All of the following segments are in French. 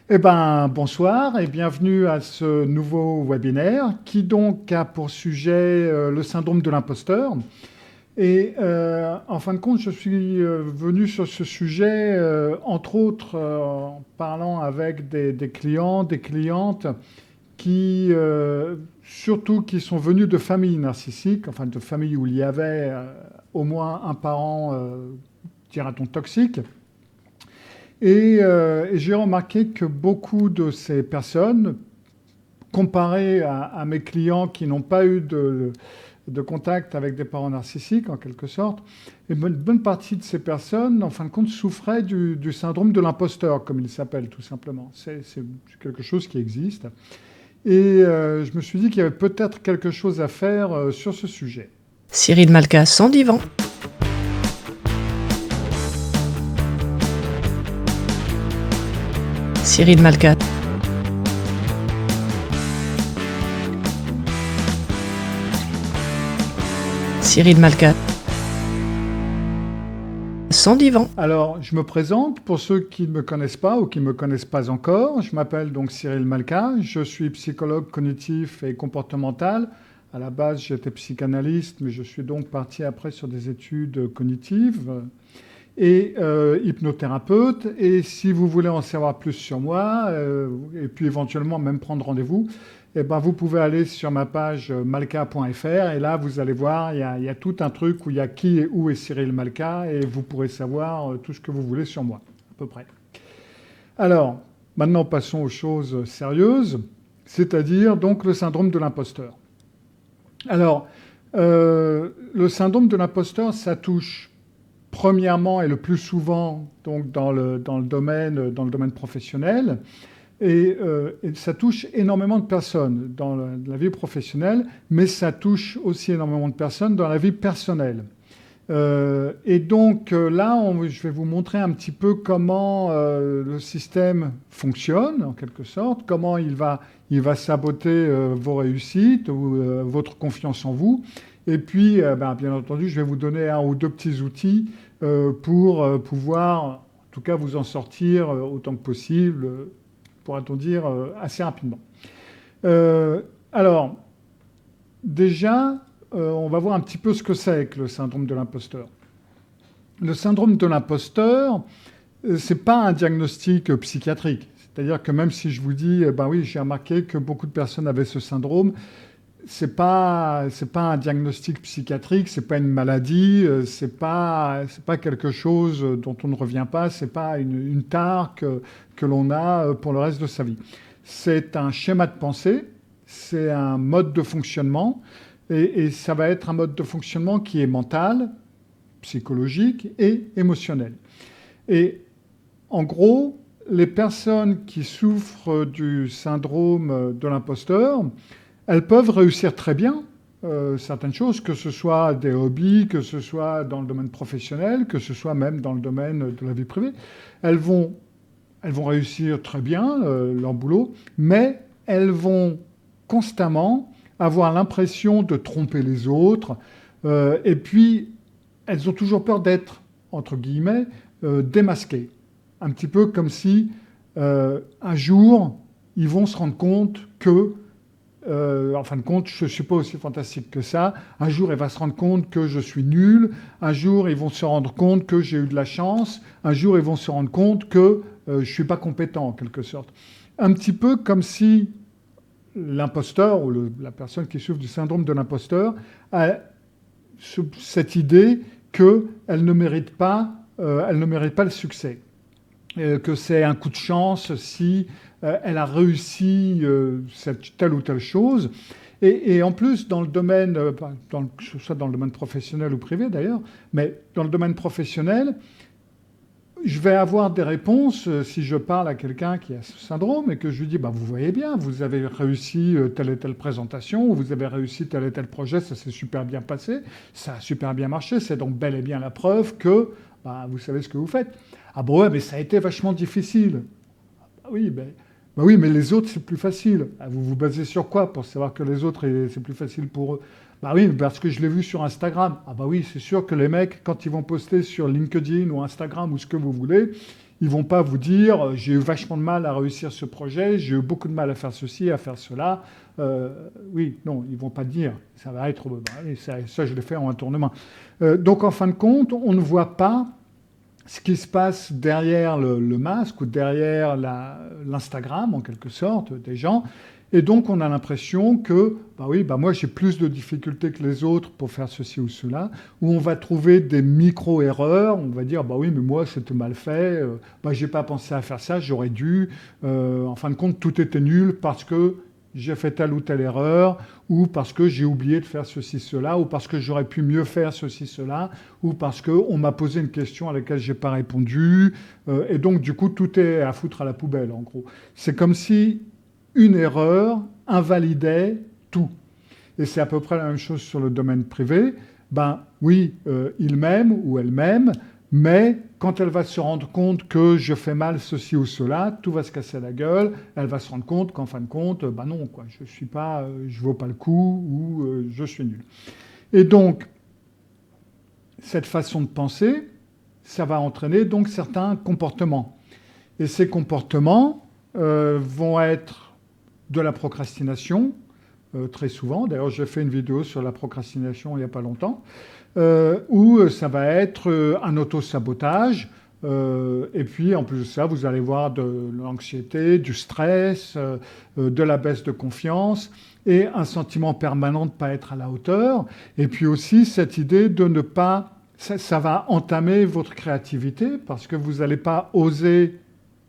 Eh ben, bonsoir et bienvenue à ce nouveau webinaire qui donc a pour sujet le syndrome de l'imposteur. Et en fin de compte, je suis venu sur ce sujet, entre autres, en parlant avec des clients, des clientes qui, surtout qui sont venus de familles narcissiques, enfin de familles où il y avait au moins un parent, dira-t-on, toxique. Et j'ai remarqué que beaucoup de ces personnes, comparées à mes clients qui n'ont pas eu de contact avec des parents narcissiques, en quelque sorte, une bonne partie de ces personnes, en fin de compte, souffraient du syndrome de l'imposteur, comme il s'appelle tout simplement. C'est quelque chose qui existe. Et je me suis dit qu'il y avait peut-être quelque chose à faire sur ce sujet. Cyril Malka sans divan. Cyril Malka. Cyril Malka. Sans divan. Alors, je me présente pour ceux qui ne me connaissent pas ou qui ne me connaissent pas encore. Je m'appelle donc Cyril Malka. Je suis psychologue cognitif et comportemental. À la base, j'étais psychanalyste, mais je suis donc parti après sur des études cognitives et hypnothérapeute. Et si vous voulez en savoir plus sur moi, et puis éventuellement même prendre rendez-vous, eh ben, vous pouvez aller sur ma page malka.fr et là, vous allez voir, il y a tout un truc où il y a qui et où est Cyril Malka et vous pourrez savoir tout ce que vous voulez sur moi, à peu près. Alors, maintenant, passons aux choses sérieuses, c'est-à-dire donc le syndrome de l'imposteur. Alors, le syndrome de l'imposteur, ça touche premièrement et le plus souvent donc dans le domaine professionnel. Et ça touche énormément de personnes dans la vie professionnelle, mais ça touche aussi énormément de personnes dans la vie personnelle. Et donc là, je vais vous montrer un petit peu comment le système fonctionne, en quelque sorte, comment il va saboter vos réussites ou votre confiance en vous. Et puis, bien entendu, je vais vous donner un ou deux petits outils pour pouvoir, en tout cas, vous en sortir autant que possible, pourra-t-on dire, assez rapidement. Alors, déjà, on va voir un petit peu ce que c'est que le syndrome de l'imposteur. Le syndrome de l'imposteur, ce n'est pas un diagnostic psychiatrique. C'est-à-dire que même si je vous dis, ben oui, j'ai remarqué que beaucoup de personnes avaient ce syndrome, c'est pas un diagnostic psychiatrique, c'est pas une maladie, c'est pas quelque chose dont on ne revient pas, c'est pas une tare que l'on a pour le reste de sa vie. C'est un schéma de pensée, c'est un mode de fonctionnement, et ça va être un mode de fonctionnement qui est mental, psychologique et émotionnel. Et en gros, les personnes qui souffrent du syndrome de l'imposteur, elles peuvent réussir très bien certaines choses, que ce soit des hobbies, que ce soit dans le domaine professionnel, que ce soit même dans le domaine de la vie privée. Elles vont réussir très bien leur boulot, mais elles vont constamment avoir l'impression de tromper les autres. Et puis, elles ont toujours peur d'être, entre guillemets, démasquées. Un petit peu comme si un jour, ils vont se rendre compte que en fin de compte, je ne suis pas aussi fantastique que ça. Un jour, il va se rendre compte que je suis nul. Un jour, ils vont se rendre compte que j'ai eu de la chance. Un jour, ils vont se rendre compte que je ne suis pas compétent, en quelque sorte. Un petit peu comme si l'imposteur ou la personne qui souffre du syndrome de l'imposteur a cette idée qu'elle ne mérite pas le succès. Que c'est un coup de chance si elle a réussi telle ou telle chose. Et en plus, dans le domaine, que ce soit dans le domaine professionnel ou privé d'ailleurs, mais dans le domaine professionnel, je vais avoir des réponses si je parle à quelqu'un qui a ce syndrome et que je lui dis, vous voyez bien, vous avez réussi telle et telle présentation, ou vous avez réussi tel et tel projet, ça s'est super bien passé, ça a super bien marché, c'est donc bel et bien la preuve que vous savez ce que vous faites. Ah bon, ouais, mais ça a été vachement difficile. Oui, oui, mais les autres, c'est plus facile. Vous vous basez sur quoi pour savoir que les autres, c'est plus facile pour eux? Oui, parce que je l'ai vu sur Instagram. Oui, c'est sûr que les mecs, quand ils vont poster sur LinkedIn ou Instagram ou ce que vous voulez, Ils ne vont pas vous dire j'ai eu vachement de mal à réussir ce projet, j'ai eu beaucoup de mal à faire ceci, à faire cela. Oui, non, ils ne vont pas dire. Ça va être ça je l'ai fait en un tour de main. Donc en fin de compte, on ne voit pas ce qui se passe derrière le masque ou derrière l'Instagram, en quelque sorte, des gens. Et donc, on a l'impression que, moi, j'ai plus de difficultés que les autres pour faire ceci ou cela, où on va trouver des micro-erreurs. On va dire, mais moi, c'était mal fait. J'ai pas pensé à faire ça, j'aurais dû. En fin de compte, tout était nul parce que j'ai fait telle ou telle erreur, ou parce que j'ai oublié de faire ceci, cela, ou parce que j'aurais pu mieux faire ceci, cela, ou parce qu'on m'a posé une question à laquelle j'ai pas répondu. Et donc, du coup, tout est à foutre à la poubelle, en gros. C'est comme si une erreur invalidait tout. Et c'est à peu près la même chose sur le domaine privé. Il m'aime ou elle m'aime, mais quand elle va se rendre compte que je fais mal ceci ou cela, tout va se casser la gueule. Elle va se rendre compte qu'en fin de compte, non, quoi, je vaux pas le coup ou je suis nul. Et donc, cette façon de penser, ça va entraîner donc certains comportements. Et ces comportements vont être de la procrastination, très souvent. D'ailleurs, j'ai fait une vidéo sur la procrastination il n'y a pas longtemps, où ça va être un auto-sabotage. Et puis, en plus de ça, vous allez voir de l'anxiété, du stress, de la baisse de confiance et un sentiment permanent de ne pas être à la hauteur. Et puis aussi, cette idée de ne pas... Ça va entamer votre créativité parce que vous n'allez pas oser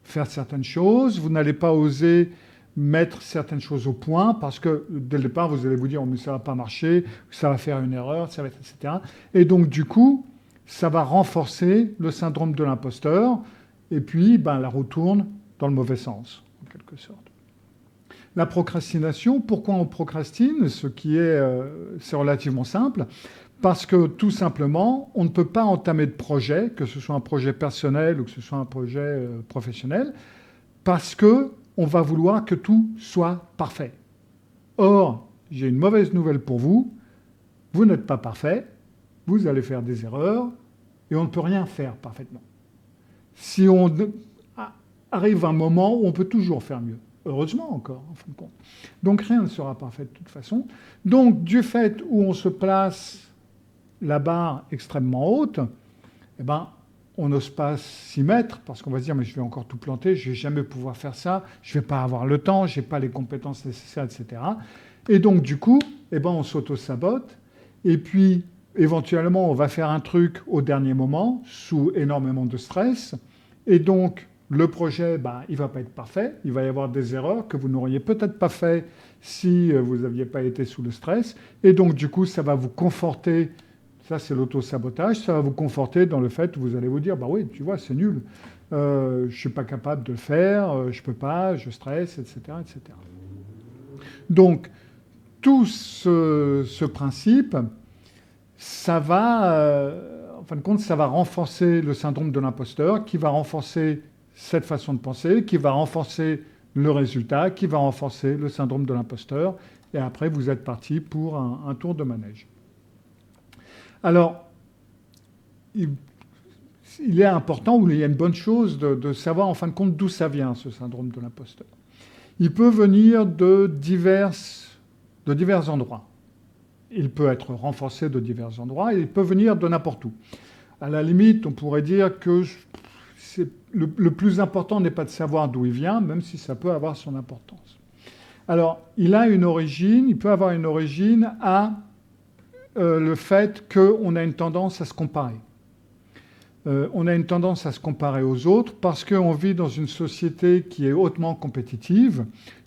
faire certaines choses, vous n'allez pas oser mettre certaines choses au point parce que dès le départ, vous allez vous dire mais ça va pas marcher, ça va faire une erreur, ça va être, etc. Et donc, du coup, ça va renforcer le syndrome de l'imposteur et puis la roue tourne dans le mauvais sens, en quelque sorte. La procrastination, pourquoi on procrastine? C'est relativement simple. Parce que tout simplement, on ne peut pas entamer de projet, que ce soit un projet personnel ou que ce soit un projet professionnel, parce que on va vouloir que tout soit parfait. Or, j'ai une mauvaise nouvelle pour vous, vous n'êtes pas parfait, vous allez faire des erreurs, et on ne peut rien faire parfaitement. Si on arrive un moment où on peut toujours faire mieux, heureusement encore, en fin de compte. Donc rien ne sera parfait de toute façon. Donc du fait où on se place la barre extrêmement haute, on n'ose pas s'y mettre parce qu'on va se dire mais je vais encore tout planter, je ne vais jamais pouvoir faire ça, je ne vais pas avoir le temps, je n'ai pas les compétences nécessaires, etc. Et donc du coup, on s'auto-sabote et puis éventuellement on va faire un truc au dernier moment sous énormément de stress et donc le projet, il ne va pas être parfait, il va y avoir des erreurs que vous n'auriez peut-être pas fait si vous n'aviez pas été sous le stress et donc du coup ça va vous conforter. Ça, c'est l'auto-sabotage. Ça va vous conforter dans le fait où vous allez vous dire, oui, tu vois, c'est nul. Je ne suis pas capable de le faire, je ne peux pas, je stresse, etc., etc. Donc, tout ce principe, ça va, en fin de compte, ça va renforcer le syndrome de l'imposteur, qui va renforcer cette façon de penser, qui va renforcer le résultat, qui va renforcer le syndrome de l'imposteur. Et après, vous êtes parti pour un tour de manège. Alors, il est important, ou il y a une bonne chose de savoir en fin de compte d'où ça vient, ce syndrome de l'imposteur. Il peut venir de divers endroits. Il peut être renforcé de divers endroits, et il peut venir de n'importe où. À la limite, on pourrait dire que le plus important n'est pas de savoir d'où il vient, même si ça peut avoir son importance. Alors, il peut avoir une origine à le fait qu'on a une tendance à se comparer. On a une tendance à se comparer aux autres parce qu'on vit dans une société qui est hautement compétitive,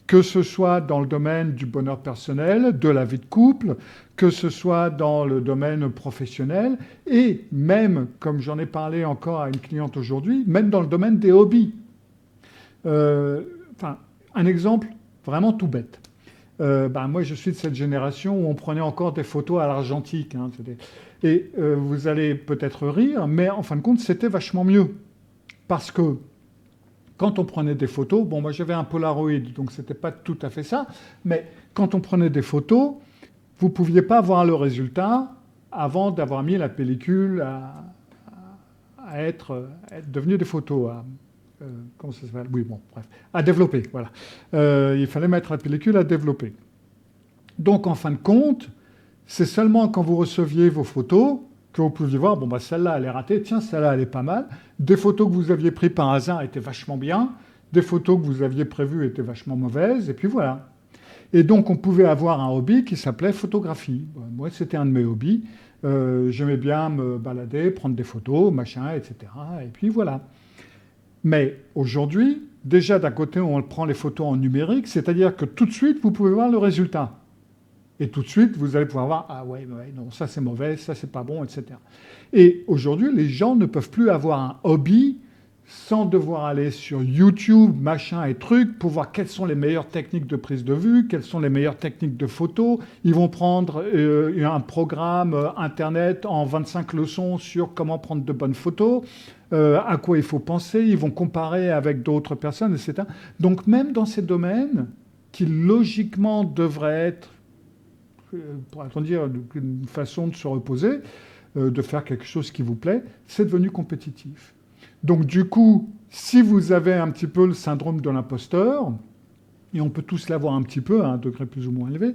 que ce soit dans le domaine du bonheur personnel, de la vie de couple, que ce soit dans le domaine professionnel, et même, comme j'en ai parlé encore à une cliente aujourd'hui, même dans le domaine des hobbies. Un exemple vraiment tout bête. Moi, je suis de cette génération où on prenait encore des photos à l'argentique. Et vous allez peut-être rire, mais en fin de compte, c'était vachement mieux. Parce que quand on prenait des photos, moi j'avais un Polaroid, donc c'était pas tout à fait ça, mais quand on prenait des photos, vous ne pouviez pas voir le résultat avant d'avoir mis la pellicule à être devenue des photos, comment ça s'appelle? Oui, bon, bref. À développer, voilà. Il fallait mettre la pellicule à développer. Donc, en fin de compte, c'est seulement quand vous receviez vos photos que vous pouviez voir, bon, bah, celle-là, elle est ratée, tiens, celle-là, elle est pas mal. Des photos que vous aviez prises par hasard étaient vachement bien. Des photos que vous aviez prévues étaient vachement mauvaises. Et puis voilà. Et donc, on pouvait avoir un hobby qui s'appelait photographie. Moi, c'était un de mes hobbies. J'aimais bien me balader, prendre des photos, machin, etc. Et puis voilà. Mais aujourd'hui, déjà d'un côté, on prend les photos en numérique, c'est-à-dire que tout de suite, vous pouvez voir le résultat. Et tout de suite, vous allez pouvoir voir, ah ouais, non, ça c'est mauvais, ça c'est pas bon, etc. Et aujourd'hui, les gens ne peuvent plus avoir un hobby sans devoir aller sur YouTube, machin et trucs, pour voir quelles sont les meilleures techniques de prise de vue, quelles sont les meilleures techniques de photo. Ils vont prendre un programme Internet en 25 leçons sur comment prendre de bonnes photos, à quoi il faut penser, ils vont comparer avec d'autres personnes, etc. Donc même dans ces domaines qui logiquement devraient être, pourrait-on dire, une façon de se reposer, de faire quelque chose qui vous plaît, c'est devenu compétitif. Donc du coup, si vous avez un petit peu le syndrome de l'imposteur, et on peut tous l'avoir un petit peu à un degré plus ou moins élevé,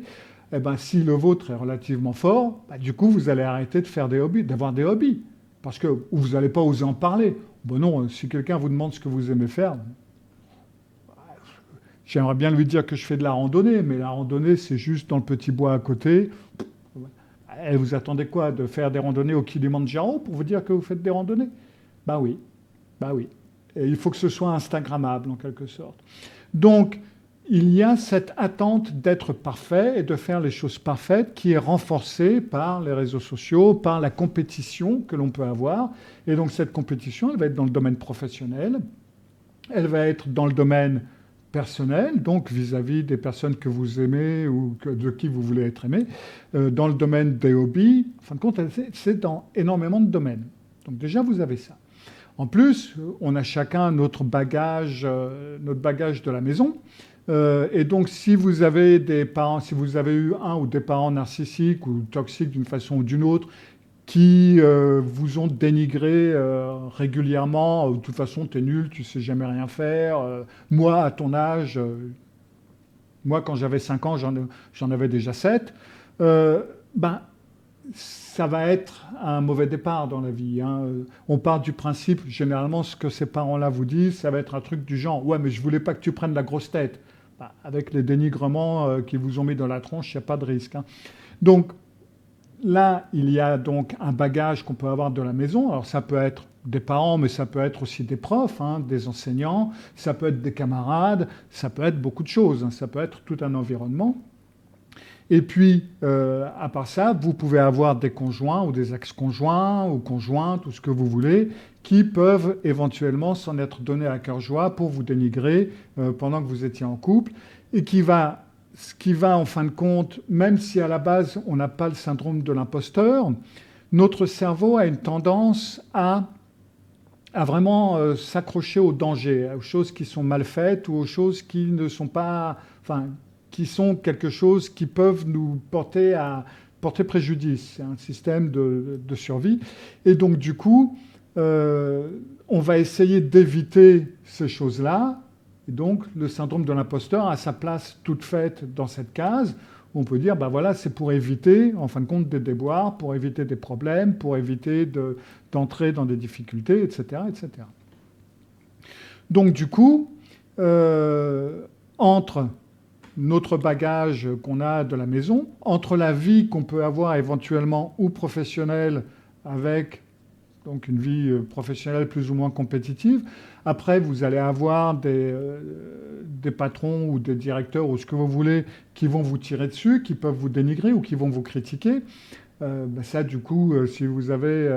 eh ben, si le vôtre est relativement fort, bah, du coup, vous allez arrêter de faire des hobbies, d'avoir des hobbies. Parce que vous n'allez pas oser en parler. Bon non, si quelqu'un vous demande ce que vous aimez faire, j'aimerais bien lui dire que je fais de la randonnée, mais la randonnée, c'est juste dans le petit bois à côté. Et vous attendez quoi? De faire des randonnées au Kilimanjaro pour vous dire que vous faites des randonnées? Ben oui, ben oui. Et il faut que ce soit instagrammable, en quelque sorte. Donc, il y a cette attente d'être parfait et de faire les choses parfaites qui est renforcée par les réseaux sociaux, par la compétition que l'on peut avoir. Et donc, cette compétition, elle va être dans le domaine professionnel, elle va être dans le domaine personnel, donc vis-à-vis des personnes que vous aimez ou de qui vous voulez être aimé, dans le domaine des hobbies. En fin de compte, c'est dans énormément de domaines. Donc déjà, vous avez ça. En plus, on a chacun notre bagage de la maison. Et donc, si vous avez des parents, si vous avez eu un ou des parents narcissiques ou toxiques d'une façon ou d'une autre, qui vous ont dénigré régulièrement. De toute façon, t'es nul, tu sais jamais rien faire. Moi, à ton âge, moi, quand j'avais 5 ans, j'en avais déjà 7. Ben, ça va être un mauvais départ dans la vie. Hein. On part du principe, généralement, ce que ces parents-là vous disent, ça va être un truc du genre « Ouais, mais je voulais pas que tu prennes la grosse tête. » Ben, avec les dénigrements qu'ils vous ont mis dans la tronche, il n'y a pas de risque. Hein. Donc, là, il y a donc un bagage qu'on peut avoir de la maison. Alors ça peut être des parents, mais ça peut être aussi des profs, hein, des enseignants, ça peut être des camarades, ça peut être beaucoup de choses, hein, ça peut être tout un environnement. Et puis, à part ça, vous pouvez avoir des conjoints ou des ex-conjoints ou conjointes, tout ce que vous voulez, qui peuvent éventuellement s'en être donnés à cœur joie pour vous dénigrer pendant que vous étiez en couple, et ce qui va, en fin de compte, même si à la base, on n'a pas le syndrome de l'imposteur, notre cerveau a une tendance à vraiment s'accrocher au danger, aux choses qui sont mal faites ou aux choses qui ne sont pas... Enfin, qui sont quelque chose qui peuvent nous porter préjudice. C'est un système de survie. Et donc, du coup, on va essayer d'éviter ces choses-là. Et donc, le syndrome de l'imposteur a sa place toute faite dans cette case. Où on peut dire, ben voilà, c'est pour éviter, en fin de compte, des déboires, pour éviter des problèmes, pour éviter d'entrer dans des difficultés, etc., etc. Donc, du coup, entre notre bagage qu'on a de la maison, entre la vie qu'on peut avoir éventuellement ou professionnelle avec donc une vie professionnelle plus ou moins compétitive. Après, vous allez avoir des patrons ou des directeurs ou ce que vous voulez qui vont vous tirer dessus, qui peuvent vous dénigrer ou qui vont vous critiquer. Ben ça, du coup, si vous avez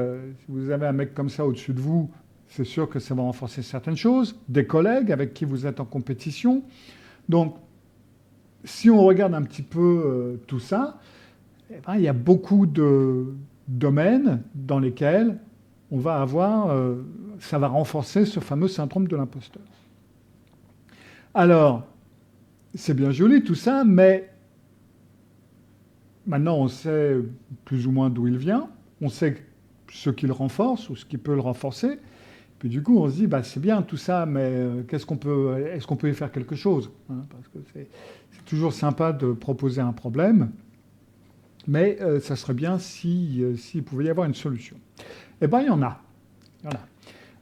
un mec comme ça au-dessus de vous, c'est sûr que ça va renforcer certaines choses. Des collègues avec qui vous êtes en compétition. Donc, si on regarde un petit peu tout ça, eh ben, il y a beaucoup de domaines dans lesquels on va avoir, ça va renforcer ce fameux syndrome de l'imposteur. Alors, c'est bien joli tout ça, mais maintenant on sait plus ou moins d'où il vient, on sait ce qui le renforce ou ce qui peut le renforcer, Puis du coup, on se dit, c'est bien tout ça, mais est-ce qu'on peut y faire quelque chose, hein, parce que c'est toujours sympa de proposer un problème, mais ça serait bien s'il pouvait y avoir une solution. Eh bien, il y en a. Voilà.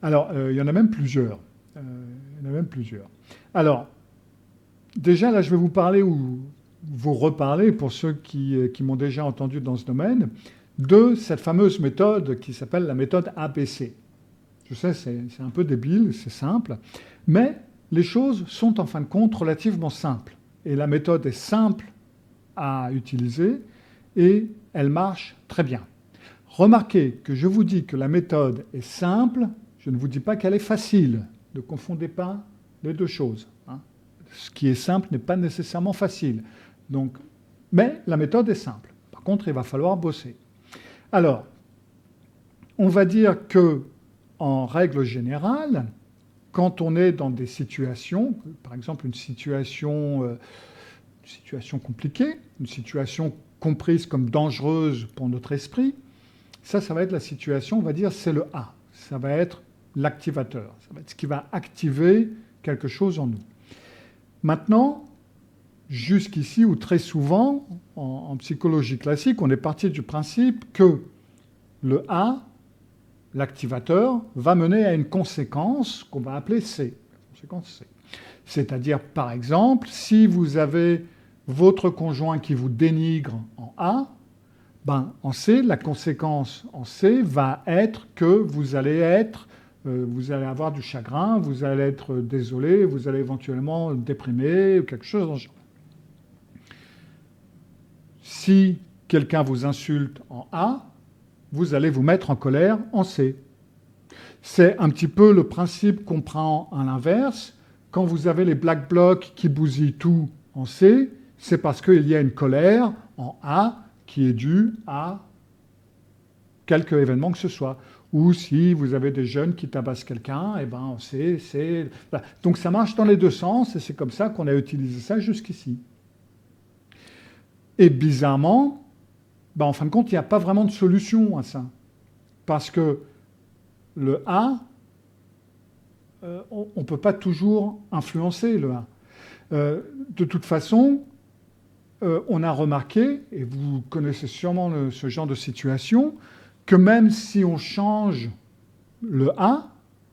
Alors, il y en a même plusieurs. Alors, déjà, là, je vais vous parler ou vous reparler, pour ceux qui m'ont déjà entendu dans ce domaine, de cette fameuse méthode qui s'appelle la méthode ABC. Je sais, c'est un peu débile, c'est simple, mais les choses sont en fin de compte relativement simples. Et la méthode est simple à utiliser et elle marche très bien. Remarquez que je vous dis que la méthode est simple, je ne vous dis pas qu'elle est facile. Ne confondez pas les deux choses, hein. Ce qui est simple n'est pas nécessairement facile. Donc, mais la méthode est simple. Par contre, il va falloir bosser. Alors, on va dire que, en règle générale, quand on est dans des situations, par exemple une situation compliquée, une situation comprise comme dangereuse pour notre esprit, ça va être la situation, on va dire, c'est le A. Ça va être l'activateur. Ça va être ce qui va activer quelque chose en nous. Maintenant, jusqu'ici, ou très souvent, en psychologie classique, on est parti du principe que le A, l'activateur, va mener à une conséquence qu'on va appeler C. Conséquence C. C'est-à-dire, par exemple, si vous avez votre conjoint qui vous dénigre en A, en C, la conséquence en C va être que vous allez avoir du chagrin, vous allez être désolé, vous allez éventuellement déprimer ou quelque chose dans ce genre. Si quelqu'un vous insulte en A, vous allez vous mettre en colère en C. C'est un petit peu le principe qu'on prend à l'inverse. Quand vous avez les Black Blocs qui bousillent tout en C, c'est parce qu'il y a une colère en A qui est due à quelque événement que ce soit. Ou si vous avez des jeunes qui tabassent quelqu'un, en C, c'est... Voilà. Donc ça marche dans les deux sens, et c'est comme ça qu'on a utilisé ça jusqu'ici. Et bizarrement, en fin de compte, il n'y a pas vraiment de solution à ça. Parce que le A, on ne peut pas toujours influencer le A. De toute façon, on a remarqué, et vous connaissez sûrement ce genre de situation, que même si on change le A,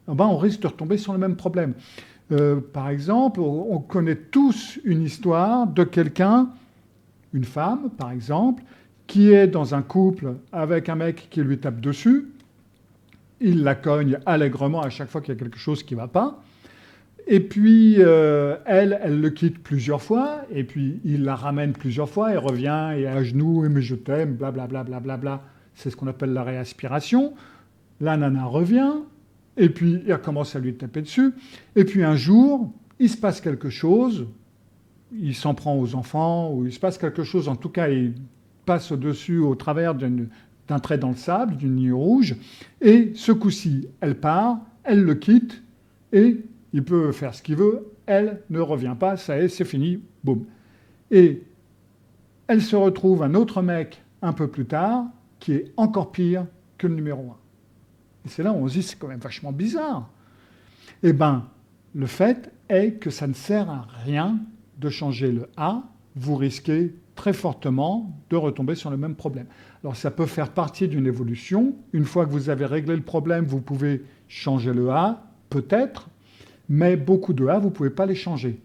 on risque de retomber sur le même problème. Par exemple, on connaît tous une histoire de quelqu'un, une femme par exemple, qui est dans un couple avec un mec qui lui tape dessus. Il la cogne allègrement à chaque fois qu'il y a quelque chose qui ne va pas. Et puis, elle le quitte plusieurs fois, et puis il la ramène plusieurs fois, elle revient, et à genoux, mais je t'aime, blablabla, blablabla. C'est ce qu'on appelle la réaspiration. La nana revient, et puis il commence à lui taper dessus. Et puis un jour, il se passe quelque chose, il s'en prend aux enfants, ou il se passe quelque chose, en tout cas, il passe au-dessus, au travers d'un trait dans le sable, d'une ligne rouge, et ce coup-ci, elle part, elle le quitte, et il peut faire ce qu'il veut, elle ne revient pas, ça y est, c'est fini, boum. Et elle se retrouve un autre mec un peu plus tard, qui est encore pire que le numéro 1. Et c'est là où on se dit, c'est quand même vachement bizarre. Eh bien, le fait est que ça ne sert à rien de changer le A, vous risquez très fortement de retomber sur le même problème. Alors ça peut faire partie d'une évolution. Une fois que vous avez réglé le problème, vous pouvez changer le A, peut-être, mais beaucoup de A, vous ne pouvez pas les changer.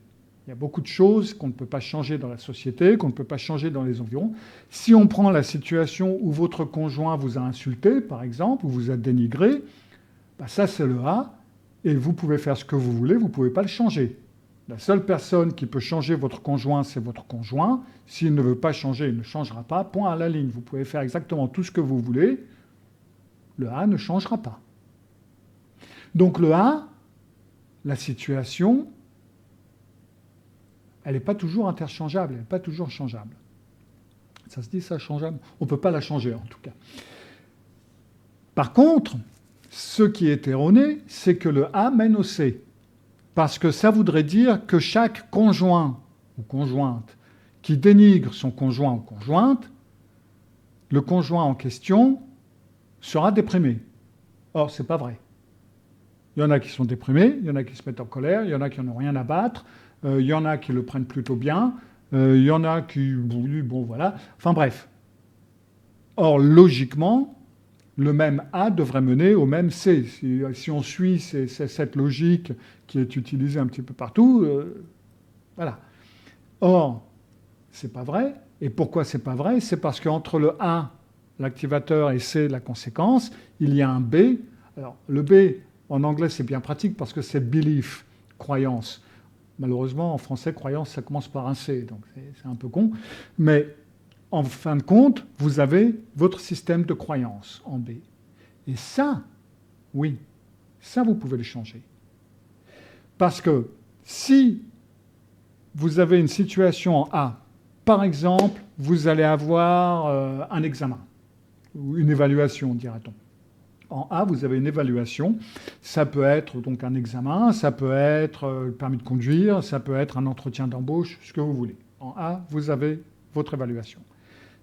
Il y a beaucoup de choses qu'on ne peut pas changer dans la société, qu'on ne peut pas changer dans les environs. Si on prend la situation où votre conjoint vous a insulté, par exemple, ou vous a dénigré, ça c'est le A, et vous pouvez faire ce que vous voulez, vous ne pouvez pas le changer. La seule personne qui peut changer votre conjoint, c'est votre conjoint. S'il ne veut pas changer, il ne changera pas. Point à la ligne. Vous pouvez faire exactement tout ce que vous voulez. Le A ne changera pas. Donc le A, la situation, elle n'est pas toujours interchangeable, elle n'est pas toujours changeable. Ça se dit ça, changeable? On ne peut pas la changer en tout cas. Par contre, ce qui est erroné, c'est que le A mène au C. Parce que ça voudrait dire que chaque conjoint ou conjointe qui dénigre son conjoint ou conjointe, le conjoint en question sera déprimé. Or, ce n'est pas vrai. Il y en a qui sont déprimés, il y en a qui se mettent en colère, il y en a qui n'en ont rien à battre, il y en a qui le prennent plutôt bien, il y en a qui... Bon, voilà. Enfin bref. Or, logiquement, le même A devrait mener au même C. Si on suit cette logique qui est utilisée un petit peu partout, voilà. Or, c'est pas vrai. Et pourquoi c'est pas vrai? C'est parce qu'entre le A, l'activateur, et C, la conséquence, il y a un B. Alors, le B, en anglais, c'est bien pratique parce que c'est belief, croyance. Malheureusement, en français, croyance, ça commence par un C, donc c'est un peu con. Mais en fin de compte, vous avez votre système de croyance en B. Et ça, oui, ça, vous pouvez le changer. Parce que si vous avez une situation en A, par exemple, vous allez avoir un examen, ou une évaluation, dira-t-on. En A, vous avez une évaluation. Ça peut être donc un examen, ça peut être le permis de conduire, ça peut être un entretien d'embauche, ce que vous voulez. En A, vous avez votre évaluation.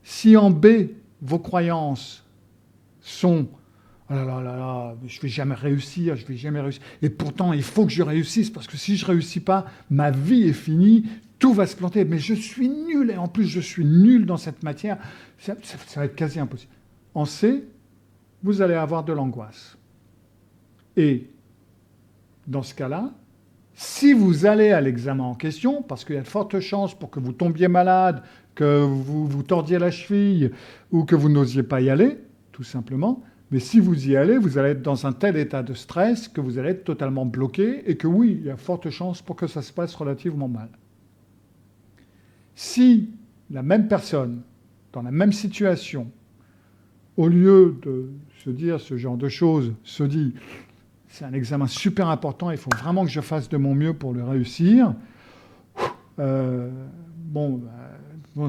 Si en B, vos croyances sont « Oh là là là là, je ne vais jamais réussir, je ne vais jamais réussir. Et pourtant, il faut que je réussisse, parce que si je ne réussis pas, ma vie est finie, tout va se planter. Mais je suis nul, et en plus, je suis nul dans cette matière. Ça va être quasi impossible. » En C, vous allez avoir de l'angoisse. Et dans ce cas-là, si vous allez à l'examen en question, parce qu'il y a de fortes chances pour que vous tombiez malade, que vous vous tordiez la cheville ou que vous n'osiez pas y aller, tout simplement, mais si vous y allez, vous allez être dans un tel état de stress que vous allez être totalement bloqué et que oui, il y a fortes chances pour que ça se passe relativement mal. Si la même personne, dans la même situation, au lieu de se dire ce genre de choses, se dit « c'est un examen super important, il faut vraiment que je fasse de mon mieux pour le réussir », bon,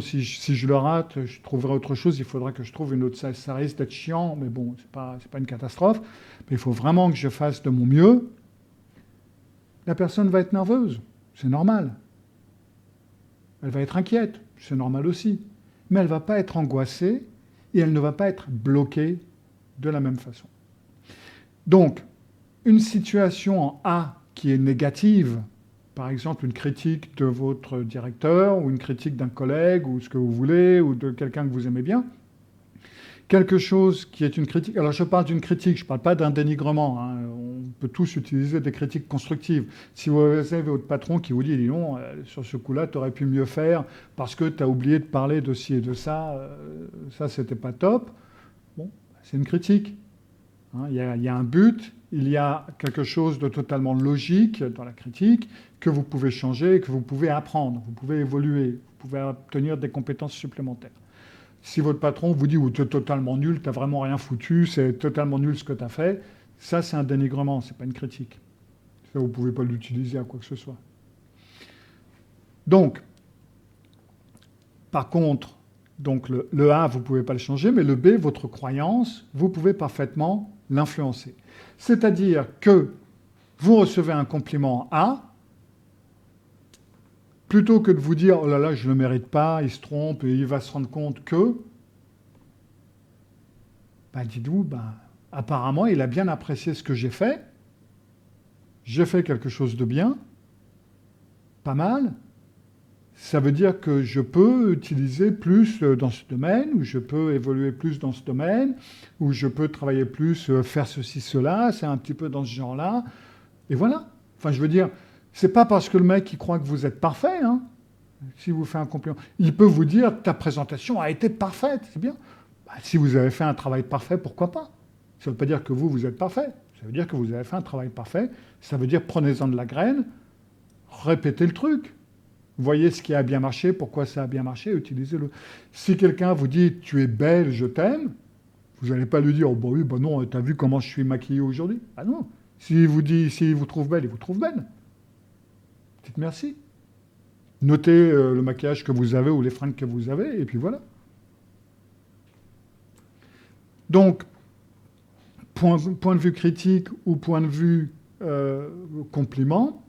si je le rate, je trouverai autre chose, il faudra que je trouve une autre. Ça risque d'être chiant, mais bon, c'est pas une catastrophe. Mais il faut vraiment que je fasse de mon mieux. La personne va être nerveuse, c'est normal. Elle va être inquiète, c'est normal aussi. Mais elle ne va pas être angoissée et elle ne va pas être bloquée de la même façon. Donc, une situation en A qui est négative, par exemple une critique de votre directeur ou une critique d'un collègue ou ce que vous voulez ou de quelqu'un que vous aimez bien, quelque chose qui est une critique. Alors je parle d'une critique, je ne parle pas d'un dénigrement. Hein. On peut tous utiliser des critiques constructives. Si vous avez votre patron qui vous dit « dis non, sur ce coup-là, tu aurais pu mieux faire parce que tu as oublié de parler de ci et de ça, ça c'était pas top », bon, c'est une critique. Hein, il y a un but, il y a quelque chose de totalement logique dans la critique que vous pouvez changer, que vous pouvez apprendre, vous pouvez évoluer, vous pouvez obtenir des compétences supplémentaires. Si votre patron vous dit « tu es totalement nul, tu n'as vraiment rien foutu, c'est totalement nul ce que tu as fait », ça c'est un dénigrement, ce n'est pas une critique. Ça, vous ne pouvez pas l'utiliser à quoi que ce soit. Donc, par contre, donc le A, vous ne pouvez pas le changer, mais le B, votre croyance, vous pouvez parfaitement l'influencer. C'est-à-dire que vous recevez un compliment A, plutôt que de vous dire « oh là là, je ne le mérite pas, il se trompe et il va se rendre compte que… », dites-vous, apparemment, il a bien apprécié ce que j'ai fait quelque chose de bien, pas mal, ça veut dire que je peux utiliser plus dans ce domaine, ou je peux évoluer plus dans ce domaine, ou je peux travailler plus, faire ceci, cela, c'est un petit peu dans ce genre-là, et voilà. Enfin, je veux dire, c'est pas parce que le mec il croit que vous êtes parfait, hein, si vous fait un compliment. Il peut vous dire ta présentation a été parfaite, c'est bien. Si vous avez fait un travail parfait, pourquoi pas? Ça ne veut pas dire que vous êtes parfait. Ça veut dire que vous avez fait un travail parfait. Ça veut dire prenez-en de la graine, répétez le truc. Voyez ce qui a bien marché, pourquoi ça a bien marché, utilisez-le. Si quelqu'un vous dit « tu es belle, je t'aime », vous n'allez pas lui dire « oh, oui, non, t'as vu comment je suis maquillée aujourd'hui ?» Ah non. S'il vous trouve belle, il vous trouve belle. Dites merci. Notez le maquillage que vous avez ou les fringues que vous avez, et puis voilà. Donc, point de vue critique ou point de vue compliment,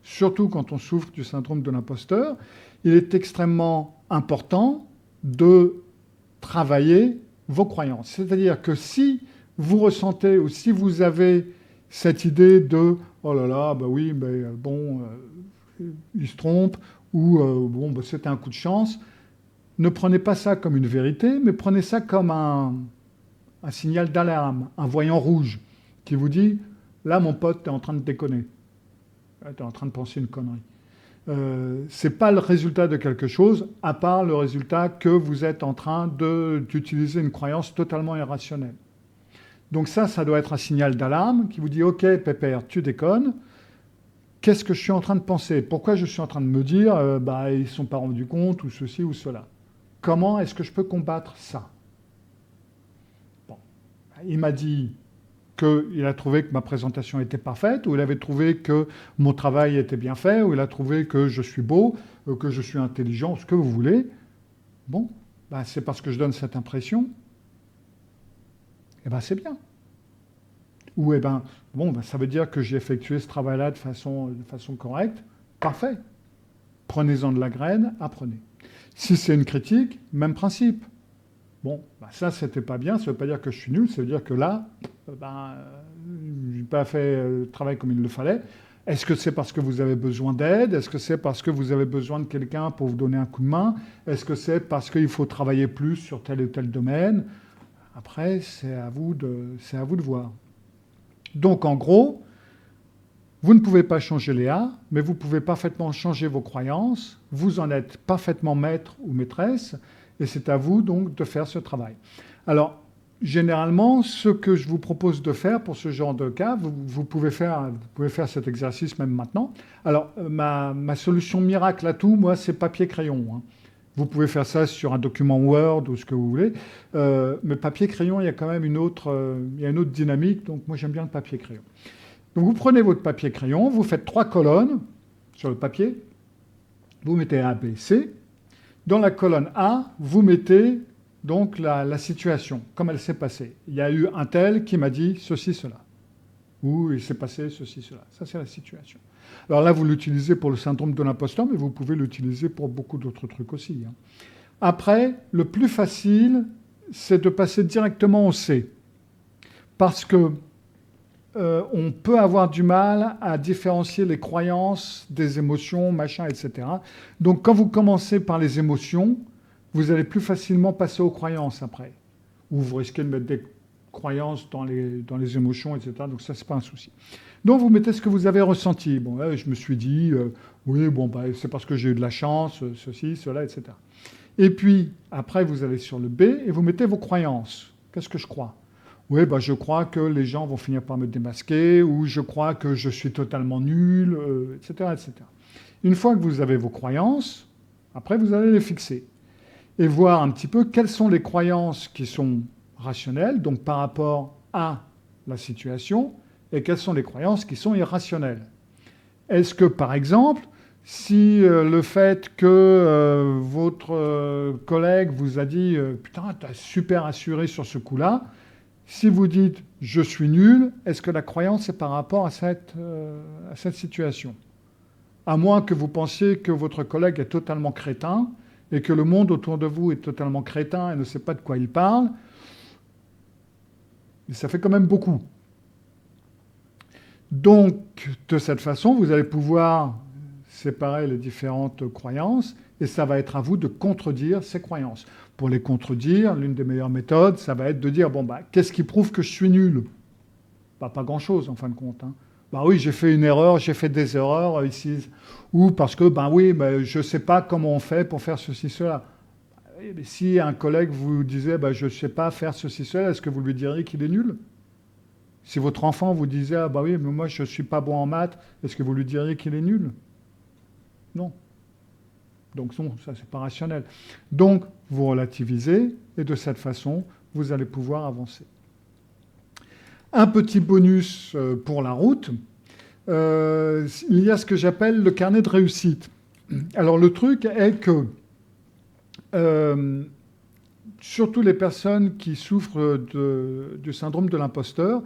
surtout quand on souffre du syndrome de l'imposteur, il est extrêmement important de travailler vos croyances. C'est-à-dire que si vous ressentez ou si vous avez Cette idée de « oh là là, bah oui, mais bon, il se trompe » ou bon, bah, c'était un coup de chance. Ne prenez pas ça comme une vérité, mais prenez ça comme un signal d'alarme, un voyant rouge qui vous dit « là, mon pote, tu es en train de déconner. Tu es en train de penser une connerie. » Ce n'est pas le résultat de quelque chose, à part le résultat que vous êtes en train d'utiliser une croyance totalement irrationnelle. Donc ça doit être un signal d'alarme qui vous dit « Ok, Pépère, tu déconnes. Qu'est-ce que je suis en train de penser? Pourquoi je suis en train de me dire bah, ils ne sont pas rendus compte ou ceci ou cela? Comment est-ce que je peux combattre ça ?» Bon. Il m'a dit qu'il a trouvé que ma présentation était parfaite, ou il avait trouvé que mon travail était bien fait, ou il a trouvé que je suis beau, que je suis intelligent, ce que vous voulez. Bon, bah, c'est parce que je donne cette impression. Eh bien, c'est bien. Ou eh ben, bon, ben, ça veut dire que j'ai effectué ce travail-là de façon correcte. Parfait. Prenez-en de la graine, apprenez. Si c'est une critique, même principe. Bon, ben ça, c'était pas bien, ça veut pas dire que je suis nul, ça veut dire que là, ben, j'ai pas fait le travail comme il le fallait. Est-ce que c'est parce que vous avez besoin d'aide? Est-ce que c'est parce que vous avez besoin de quelqu'un pour vous donner un coup de main? Est-ce que c'est parce qu'il faut travailler plus sur tel ou tel domaine? Après, c'est à vous de voir. Donc, en gros, vous ne pouvez pas changer Léa, mais vous pouvez parfaitement changer vos croyances. Vous en êtes parfaitement maître ou maîtresse, et c'est à vous donc de faire ce travail. Alors, généralement, ce que je vous propose de faire pour ce genre de cas, vous pouvez faire cet exercice même maintenant. Alors, ma solution miracle à tout, moi, c'est papier-crayon. Hein. Vous pouvez faire ça sur un document Word ou ce que vous voulez. Mais papier-crayon, il y a quand même une autre dynamique. Donc, moi, j'aime bien le papier-crayon. Donc, vous prenez votre papier-crayon, vous faites 3 colonnes sur le papier. Vous mettez A, B, C. Dans la colonne A, vous mettez donc la situation, comme elle s'est passée. Il y a eu un tel qui m'a dit ceci, cela. Ou il s'est passé ceci, cela. Ça, c'est la situation. Alors là, vous l'utilisez pour le syndrome de l'imposteur, mais vous pouvez l'utiliser pour beaucoup d'autres trucs aussi. Hein. Après, le plus facile, c'est de passer directement au C. Parce que on peut avoir du mal à différencier les croyances des émotions, machin, etc. Donc quand vous commencez par les émotions, vous allez plus facilement passer aux croyances après. Ou vous risquez de mettre des croyances dans les émotions, etc. Donc ça, c'est pas un souci. Donc vous mettez ce que vous avez ressenti. Bon, là, je me suis dit, oui, bon, bah, c'est parce que j'ai eu de la chance, ceci, cela, etc. Et puis, après, vous allez sur le B et vous mettez vos croyances. Qu'est-ce que je crois? Oui, bah, je crois que les gens vont finir par me démasquer, ou je crois que je suis totalement nul, etc., etc. Une fois que vous avez vos croyances, après, vous allez les fixer. Et voir un petit peu quelles sont les croyances qui sont rationnelles, donc par rapport à la situation, et quelles sont les croyances qui sont irrationnelles. Est-ce que, par exemple, si le fait que votre collègue vous a dit « Putain, t'as super assuré sur ce coup-là », si vous dites « je suis nul », est-ce que la croyance est par rapport à cette situation? À moins que vous pensiez que votre collègue est totalement crétin et que le monde autour de vous est totalement crétin et ne sait pas de quoi il parle, mais ça fait quand même beaucoup. Donc, de cette façon, vous allez pouvoir séparer les différentes croyances et ça va être à vous de contredire ces croyances. Pour les contredire, l'une des meilleures méthodes, ça va être de dire, bon, bah, qu'est-ce qui prouve que je suis nul? Bah, pas grand-chose, en fin de compte. Hein. Bah oui, j'ai fait une erreur, j'ai fait des erreurs ici. Ou parce que, ben oui, bah, je ne sais pas comment on fait pour faire ceci, cela. Mais si un collègue vous disait, bah, je ne sais pas faire ceci, cela, est-ce que vous lui diriez qu'il est nul? Si votre enfant vous disait, ah bah oui, mais moi je ne suis pas bon en maths, est-ce que vous lui diriez qu'il est nul? Non. Donc non, ça c'est pas rationnel. Donc vous relativisez et de cette façon, vous allez pouvoir avancer. Un petit bonus pour la route, il y a ce que j'appelle le carnet de réussite. Alors le truc est que surtout les personnes qui souffrent du syndrome de l'imposteur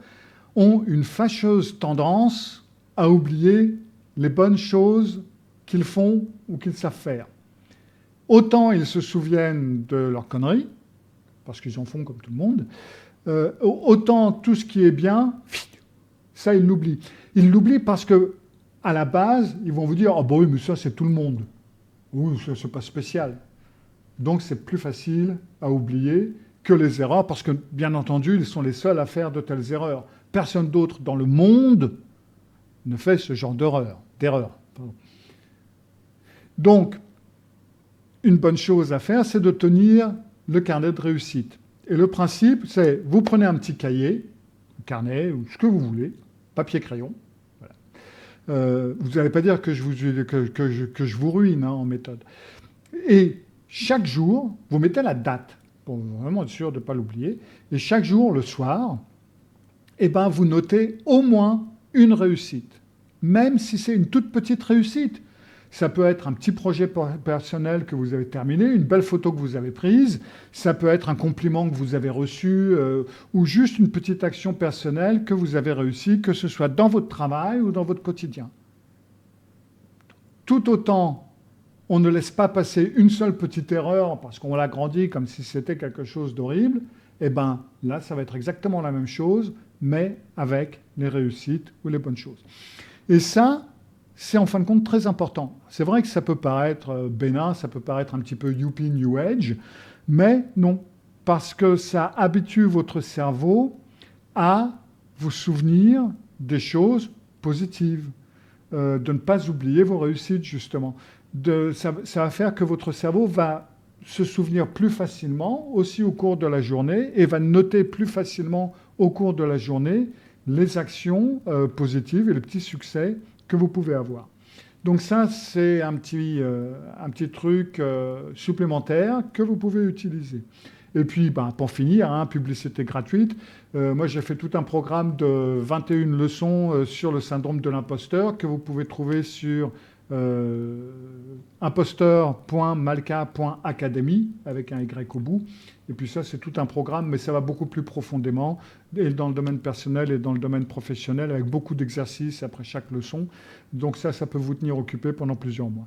ont une fâcheuse tendance à oublier les bonnes choses qu'ils font ou qu'ils savent faire. Autant ils se souviennent de leurs conneries, parce qu'ils en font comme tout le monde, autant tout ce qui est bien, Ça, ils l'oublient. Ils l'oublient parce que, à la base, ils vont vous dire « Ah, bah oui, mais ça, c'est tout le monde. Oui, ça, c'est pas spécial. » Donc, c'est plus facile à oublier que les erreurs, parce que, bien entendu, ils sont les seuls à faire de telles erreurs. Personne d'autre dans le monde ne fait ce genre d'erreur. Donc, une bonne chose à faire, c'est de tenir le carnet de réussite. Et le principe, c'est, vous prenez un petit cahier, un carnet, ou ce que vous voulez, papier-crayon. Voilà. Vous n'allez pas dire que je vous ruine en méthode. Et chaque jour, vous mettez la date, pour vraiment être sûr de ne pas l'oublier. Et chaque jour, le soir, vous notez au moins une réussite. Même si c'est une toute petite réussite. Ça peut être un petit projet personnel que vous avez terminé, une belle photo que vous avez prise, ça peut être un compliment que vous avez reçu, ou juste une petite action personnelle que vous avez réussi, que ce soit dans votre travail ou dans votre quotidien. Tout autant, on ne laisse pas passer une seule petite erreur parce qu'on l'a grandi comme si c'était quelque chose d'horrible, là, ça va être exactement la même chose, mais avec les réussites ou les bonnes choses. Et ça, c'est en fin de compte très important. C'est vrai que ça peut paraître bénin, ça peut paraître un petit peu youpi, new age, mais non, parce que ça habitue votre cerveau à vous souvenir des choses positives, de ne pas oublier vos réussites, justement. Ça va faire que votre cerveau va se souvenir plus facilement, aussi au cours de la journée, et va noter plus facilement au cours de la journée les actions positives et les petits succès que vous pouvez avoir. Donc ça, c'est un petit truc supplémentaire que vous pouvez utiliser. Et puis, pour finir, publicité gratuite, moi j'ai fait tout un programme de 21 leçons sur le syndrome de l'imposteur que vous pouvez trouver sur imposteur.malka.academy avec un Y au bout. Et puis ça, c'est tout un programme, mais ça va beaucoup plus profondément, et dans le domaine personnel et dans le domaine professionnel, avec beaucoup d'exercices après chaque leçon. Donc ça peut vous tenir occupé pendant plusieurs mois.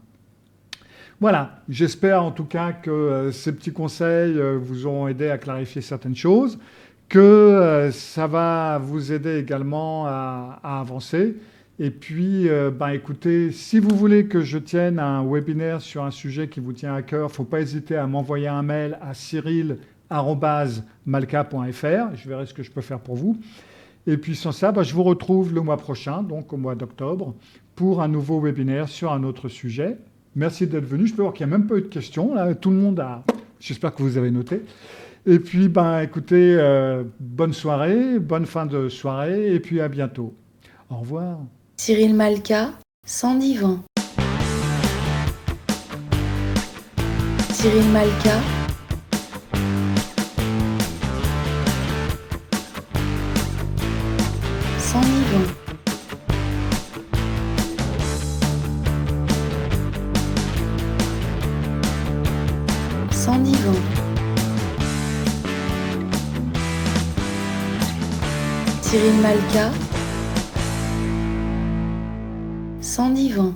Voilà, j'espère en tout cas que ces petits conseils vous ont aidé à clarifier certaines choses, que ça va vous aider également à avancer. Et puis, écoutez, si vous voulez que je tienne un webinaire sur un sujet qui vous tient à cœur, il ne faut pas hésiter à m'envoyer un mail à cyril@malka.fr. Je verrai ce que je peux faire pour vous. Et puis sans ça, je vous retrouve le mois prochain, donc au mois d'octobre, pour un nouveau webinaire sur un autre sujet. Merci d'être venu. Je peux voir qu'il n'y a même pas eu de questions. Là, tout le monde a... J'espère que vous avez noté. Et puis, écoutez, bonne soirée, bonne fin de soirée, et puis à bientôt. Au revoir. Cyril Malka, sans divan. Cyril Malka, sans divan. Sans divan. Cyril Malka, sans divan.